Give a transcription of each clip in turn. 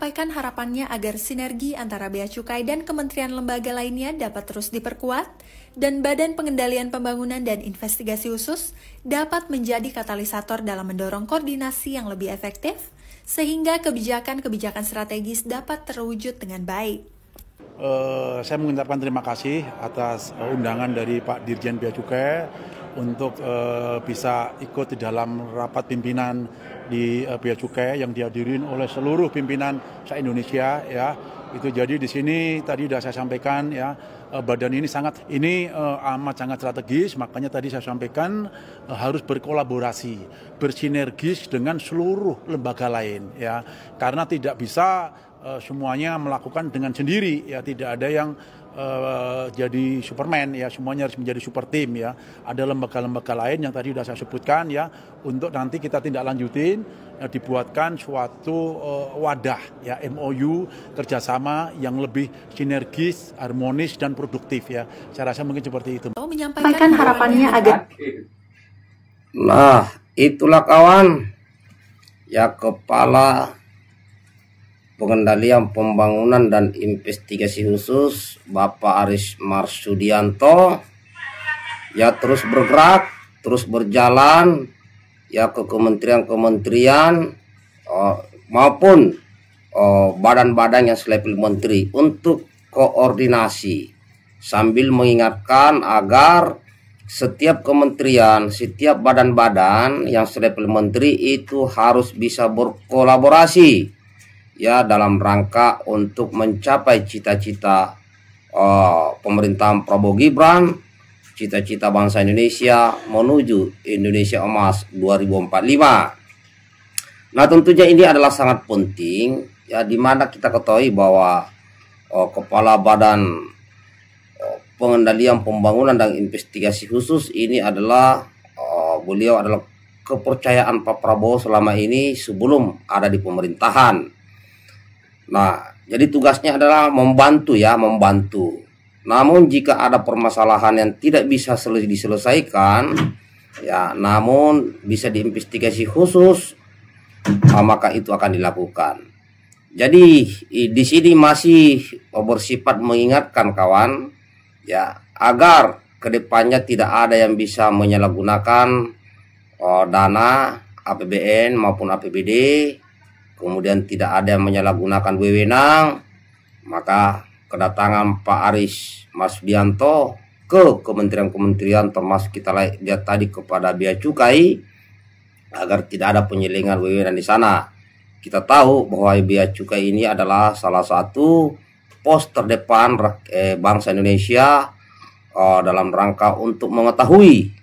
menyampaikan harapannya agar sinergi antara Bea Cukai dan kementerian lembaga lainnya dapat terus diperkuat dan Badan Pengendalian Pembangunan dan Investigasi Khusus dapat menjadi katalisator dalam mendorong koordinasi yang lebih efektif sehingga kebijakan-kebijakan strategis dapat terwujud dengan baik. Saya mengucapkan terima kasih atas undangan dari Pak Dirjen Bea Cukai untuk bisa ikut di dalam rapat pimpinan di Bea Cukai yang dihadirin oleh seluruh pimpinan se-Indonesia ya. Itu jadi di sini tadi sudah saya sampaikan ya, badan ini amat sangat strategis, makanya tadi saya sampaikan harus berkolaborasi, bersinergis dengan seluruh lembaga lain ya. Karena tidak bisa semuanya melakukan dengan sendiri ya, tidak ada yang jadi Superman ya, semuanya harus menjadi super tim ya. Ada lembaga-lembaga lain yang tadi sudah saya sebutkan ya, untuk nanti kita tindak lanjutin dibuatkan suatu wadah ya, MOU kerjasama yang lebih sinergis, harmonis dan produktif ya. Saya rasa mungkin seperti itu. Menyampaikan harapannya agar itulah kawan ya, Kepala Pengendalian Pembangunan dan Investigasi Khusus Bapak Aris Marsudianto ya, terus bergerak, terus berjalan ya ke kementerian-kementerian maupun badan-badan yang selevel menteri untuk koordinasi sambil mengingatkan agar setiap kementerian, setiap badan-badan yang selevel menteri itu harus bisa berkolaborasi ya dalam rangka untuk mencapai cita-cita pemerintahan Prabowo Gibran, cita-cita bangsa Indonesia menuju Indonesia Emas 2045. Nah, tentunya ini adalah sangat penting ya, dimana kita ketahui bahwa Kepala Badan Pengendalian Pembangunan dan Investigasi Khusus ini adalah beliau adalah kepercayaan Pak Prabowo selama ini sebelum ada di pemerintahan. Nah, jadi tugasnya adalah membantu ya, membantu. Namun jika ada permasalahan yang tidak bisa diselesaikan ya, namun bisa diinvestigasi khusus, maka itu akan dilakukan. Jadi di sini masih bersifat mengingatkan kawan ya, agar kedepannya tidak ada yang bisa menyalahgunakan dana APBN maupun APBD, kemudian tidak ada yang menyalahgunakan wewenang. Maka kedatangan Pak Aris Marsudianto ke kementerian-kementerian termasuk kita lihat tadi kepada Bea Cukai agar tidak ada penyelewengan wewenang di sana. Kita tahu bahwa Bea Cukai ini adalah salah satu pos terdepan bangsa Indonesia dalam rangka untuk mengetahui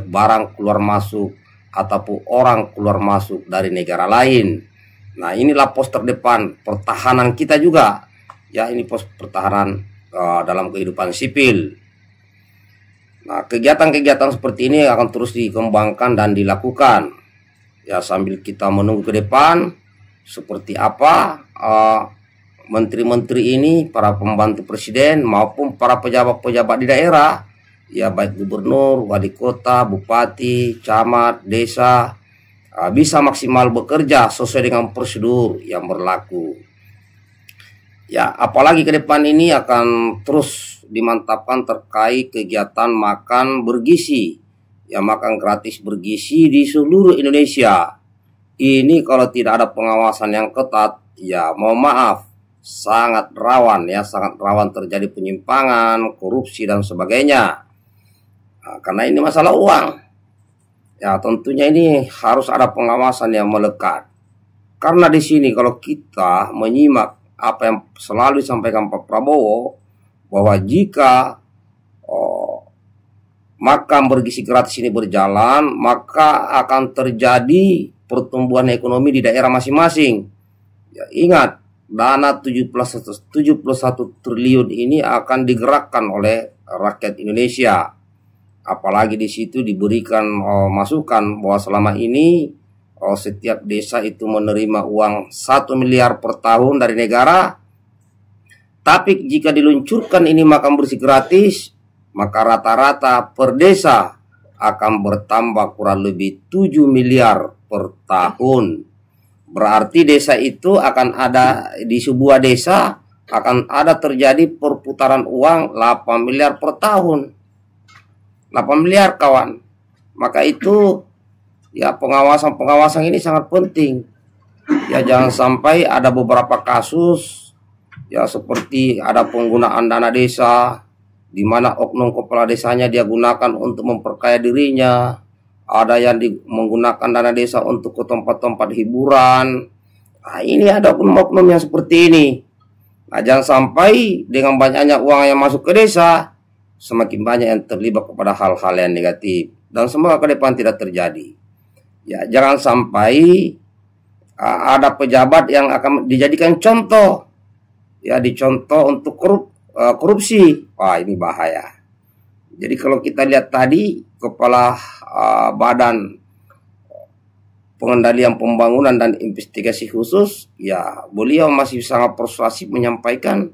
barang keluar masuk ataupun orang keluar masuk dari negara lain. Nah, inilah pos terdepan pertahanan kita juga ya, ini pos pertahanan dalam kehidupan sipil. Nah, kegiatan-kegiatan seperti ini akan terus dikembangkan dan dilakukan ya, sambil kita menunggu ke depan seperti apa menteri-menteri ini, para pembantu presiden maupun para pejabat-pejabat di daerah ya, baik gubernur, wali kota, bupati, camat, desa bisa maksimal bekerja sesuai dengan prosedur yang berlaku. Ya, apalagi ke depan ini akan terus dimantapkan terkait kegiatan makan bergizi. Ya, makan gratis bergizi di seluruh Indonesia. Ini kalau tidak ada pengawasan yang ketat, ya mohon maaf, sangat rawan ya, sangat rawan terjadi penyimpangan, korupsi dan sebagainya. Nah, karena ini masalah uang. Ya, tentunya ini harus ada pengawasan yang melekat. Karena di sini kalau kita menyimak apa yang selalu disampaikan Pak Prabowo, bahwa jika makan bergizi gratis ini berjalan, maka akan terjadi pertumbuhan ekonomi di daerah masing-masing. Ya, ingat, dana 71 triliun ini akan digerakkan oleh rakyat Indonesia. Apalagi di situ diberikan masukan bahwa selama ini setiap desa itu menerima uang 1 miliar per tahun dari negara. Tapi jika diluncurkan ini makan bersih gratis, maka rata-rata per desa akan bertambah kurang lebih 7 miliar per tahun. Berarti desa itu akan ada, di sebuah desa akan ada terjadi perputaran uang 8 miliar per tahun. 8 miliar kawan. Maka itu ya pengawasan ini sangat penting. Ya jangan sampai ada beberapa kasus ya seperti ada penggunaan dana desa di mana oknum kepala desanya dia gunakan untuk memperkaya dirinya. Ada yang menggunakan dana desa untuk ke tempat-tempat hiburan. Nah, ini ada oknum-oknum yang seperti ini. Nah, jangan sampai dengan banyaknya uang yang masuk ke desa, semakin banyak yang terlibat kepada hal-hal yang negatif. Dan semoga ke depan tidak terjadi. Ya, jangan sampai ada pejabat yang akan dijadikan contoh. Ya, dicontoh untuk korupsi. Wah, ini bahaya. Jadi kalau kita lihat tadi Kepala Badan Pengendalian Pembangunan dan Investigasi Khusus, ya beliau masih sangat persuasif menyampaikan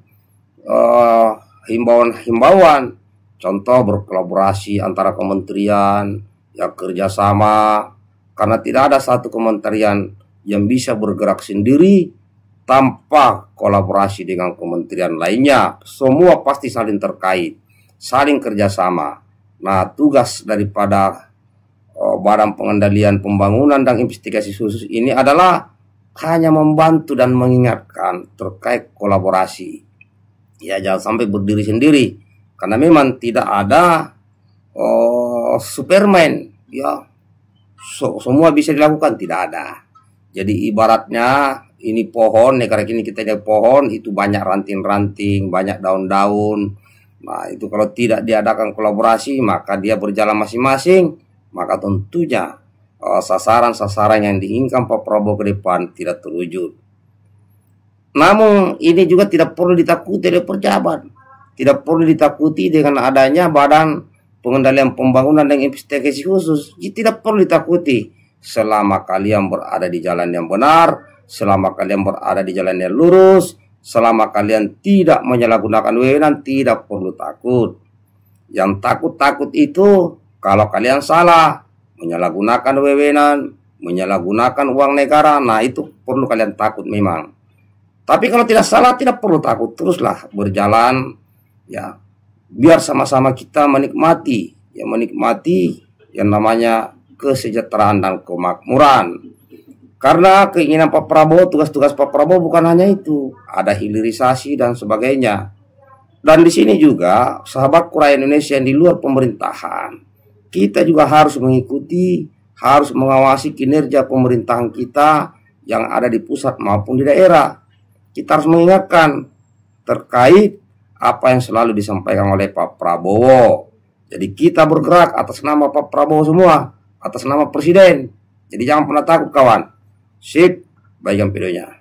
himbauan-himbauan, contoh berkolaborasi antara kementerian, ya kerjasama, karena tidak ada satu kementerian yang bisa bergerak sendiri tanpa kolaborasi dengan kementerian lainnya. Semua pasti saling terkait, saling kerjasama. Nah, tugas daripada Badan Pengendalian Pembangunan dan Investigasi Khusus ini adalah hanya membantu dan mengingatkan terkait kolaborasi. Ya, jangan sampai berdiri sendiri, karena memang tidak ada Superman. Ya, semua bisa dilakukan, tidak ada. Jadi ibaratnya ini pohon, negara ini kita lihat pohon itu banyak ranting-ranting, banyak daun-daun. Nah, itu kalau tidak diadakan kolaborasi, maka dia berjalan masing-masing, maka tentunya sasaran-sasaran yang diinginkan Pak Prabowo ke depan tidak terwujud. Namun ini juga tidak perlu ditakuti oleh pejabat, tidak perlu ditakuti dengan adanya Badan Pengendalian Pembangunan dan Investigasi Khusus. Tidak perlu ditakuti selama kalian berada di jalan yang benar, selama kalian berada di jalan yang lurus, selama kalian tidak menyalahgunakan wewenang, tidak perlu takut. Yang takut-takut itu kalau kalian salah, menyalahgunakan wewenang, menyalahgunakan uang negara, nah itu perlu kalian takut memang. Tapi kalau tidak salah, tidak perlu takut, teruslah berjalan, ya biar sama-sama kita menikmati, ya menikmati yang namanya kesejahteraan dan kemakmuran. Karena keinginan Pak Prabowo, tugas-tugas Pak Prabowo bukan hanya itu, ada hilirisasi dan sebagainya. Dan di sini juga sahabat rakyat Indonesia yang di luar pemerintahan, kita juga harus mengikuti, harus mengawasi kinerja pemerintahan kita yang ada di pusat maupun di daerah. Kita harus mengingatkan terkait apa yang selalu disampaikan oleh Pak Prabowo. Jadi kita bergerak atas nama Pak Prabowo semua, atas nama Presiden. Jadi jangan pernah takut kawan. Sip, baikkan videonya.